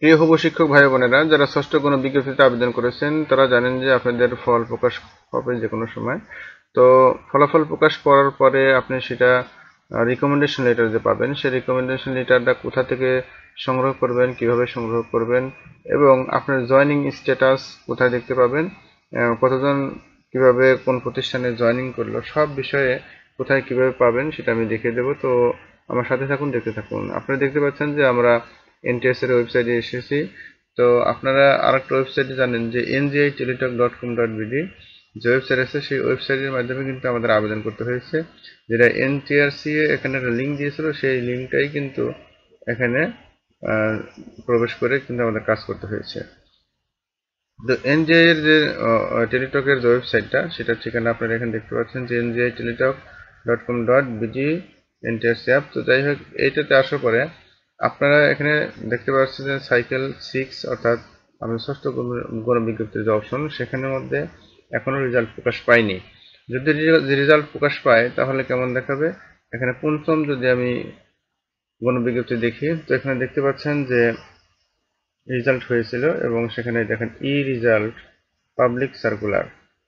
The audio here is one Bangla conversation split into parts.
প্রিয় হবু শিক্ষক ভাই বোনেরা, যারা ষষ্ঠ কোনো বিজ্ঞপ্তিতে আবেদন করেছেন তারা জানেন যে আপনাদের ফল প্রকাশ হবে যে কোনো সময়। তো ফলাফল প্রকাশ করার পরে আপনি সেটা রিকমেন্ডেশন লেটার যে পাবেন, সেই রিকমেন্ডেশন লেটারটা কোথা থেকে সংগ্রহ করবেন, কিভাবে সংগ্রহ করবেন, এবং আপনার জয়েনিং স্ট্যাটাস কোথায় দেখতে পাবেন, কতজন কিভাবে কোন প্রতিষ্ঠানে জয়েনিং করলো, সব বিষয়ে কোথায় কিভাবে পাবেন সেটা আমি দেখিয়ে দেবো। তো আমার সাথে থাকুন, দেখতে থাকুন। আপনারা দেখতে পাচ্ছেন যে আমরা এনটিএস এর ওয়েবসাইটে এসেছি। তো আপনারা আরেকটা ওয়েবসাইটে জানেন যে ngi.teletalk.com.bd যে ওয়েবসাইট আছে, সেই ওয়েবসাইটের মাধ্যমে কিন্তু আমাদের আবেদন করতে হয়েছে। যেটা এনটিআরসি এখানে একটা লিঙ্ক দিয়েছিল, সেই লিঙ্কটাই কিন্তু এখানে প্রবেশ করে কিন্তু আমাদের কাজ করতে হয়েছে। তো এনজিআই এর যে টেলিটকের যে ওয়েবসাইটটা, সেটার ঠিকানা আপনারা এখানে দেখতে পাচ্ছেন যে ngi.teletalk.com.bd এনটিআরসি অ্যাপ। তো যাই হোক, এইটাতে আসার পরে আপনারা এখানে দেখতে পাচ্ছেন যে সাইকেল 6 অর্থাৎ আমি ষষ্ঠ গণবিজ্ঞপ্তির যে অপশন, সেখানের মধ্যে এখনো রেজাল্ট প্রকাশ পায়নি। যদি রেজাল্ট প্রকাশ পায় তাহলে কেমন দেখাবে, এখানে পঞ্চম যদি আমি গণবিজ্ঞপ্তি দেখি, তো এখানে দেখতে পাচ্ছেন যে রেজাল্ট হয়েছিল এবং সেখানে দেখেন ই রেজাল্ট পাবলিক সার্কুলার।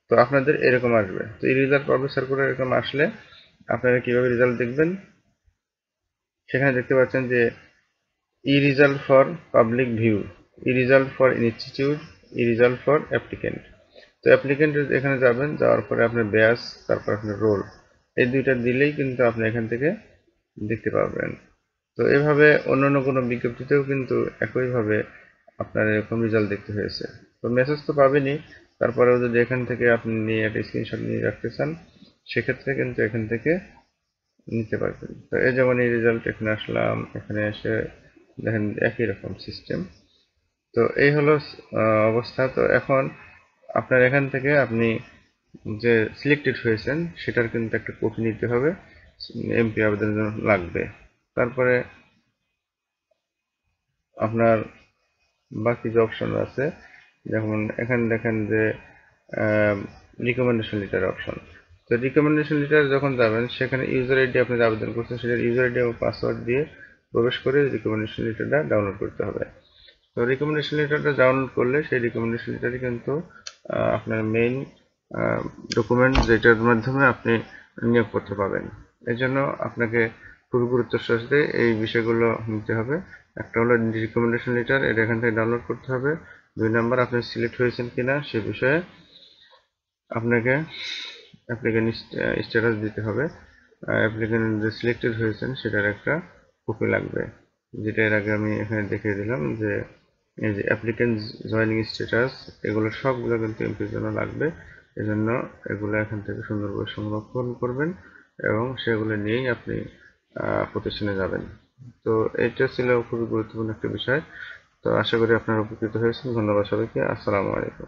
তো আপনাদের এরকম আসবে। তো ই রেজাল্ট পাবলিক সার্কুলার এরকম আসলে আপনারা কিভাবে রেজাল্ট দেখবেন, সেখানে দেখতে পাচ্ছেন যে e result for public view, e result for institute, e result for applicant. তো অ্যাপ্লিকেন্ট এখানে যাবেন, যাওয়ার পরে আপনার ব্যাচ, তারপর আপনার রোল, এই দুইটা দিলেই কিন্তু আপনি এখান থেকে দেখতে পাবেন। তো এভাবে অন্যান্য কোনো বিজ্ঞপ্তিতেও কিন্তু একইভাবে আপনার এরকম রেজাল্ট দেখতে হয়েছে। তো মেসেজ তো পাবেনই, তারপরেও যদি এখান থেকে আপনি নিয়ে একটা স্ক্রিনশট নিয়ে রাখতে চান, সেক্ষেত্রে কিন্তু এখান থেকে নিতে পারবেন। তো এই যেমন এই রেজাল্ট, এখানে আসলাম, এখানে এসে দেখেন একই রকম সিস্টেম। তো এই হলো অবস্থা। তো এখন আপনার এখান থেকে আপনি যে সিলেক্টেড হয়েছেন সেটার কিন্তু একটা কপি নিতে হবে, এমপি আবেদনের জন্য লাগবে। তারপরে আপনার বাকি যে অপশন আছে, যেমন এখানে দেখেন যে রিকমেন্ডেশন লেটার অপশন। তো রিকমেন্ডেশন লেটার যখন যাবেন, সেখানে ইউজার আইডি আপনি আবেদন করছেন, সেটার ইউজার আইডি এবং পাসওয়ার্ড দিয়ে প্রবেশ করে রিকমেন্ডেশন লেটারটা ডাউনলোড করতে হবে। তো রিকমেন্ডেশন লেটারটা ডাউনলোড করলে সেই রিকমেন্ডেশন লেটারই কিন্তু আপনার মেইন ডকুমেন্ট, যেটার মাধ্যমে আপনি নিয়োগপত্র পাবেন। এই জন্য আপনাকে খুবই গুরুত্বের সাথে এই বিষয়গুলো নিতে হবে। একটা হলো রিকমেন্ডেশন লেটার, এটা এখান থেকে ডাউনলোড করতে হবে। 2 নাম্বার, আপনি সিলেক্ট হয়েছেন কিনা সে বিষয়ে আপনাকে অ্যাপ্লিকেন্ট স্ট্যাটাস দিতে হবে। অ্যাপ্লিকেন্ট যে সিলেক্টেড হয়েছেন সেটার একটা কপি লাগবে, যেটা এর আগে আমি এখানে দেখিয়ে দিলাম যে এই যে অ্যাপ্লিকেন্ট জয়েনিং স্ট্যাটাস, এগুলো সবগুলো কিন্তু এমপির জন্য লাগবে। এজন্য এগুলো এখান থেকে সুন্দরভাবে সংরক্ষণ করবেন এবং সেগুলো নিয়েই আপনি প্রতিষ্ঠানে যাবেন। তো এটা ছিল খুবই গুরুত্বপূর্ণ একটা বিষয়। তো আশা করি আপনারা উপকৃত হয়েছেন। ধন্যবাদ সবাইকে। আসসালামু আলাইকুম।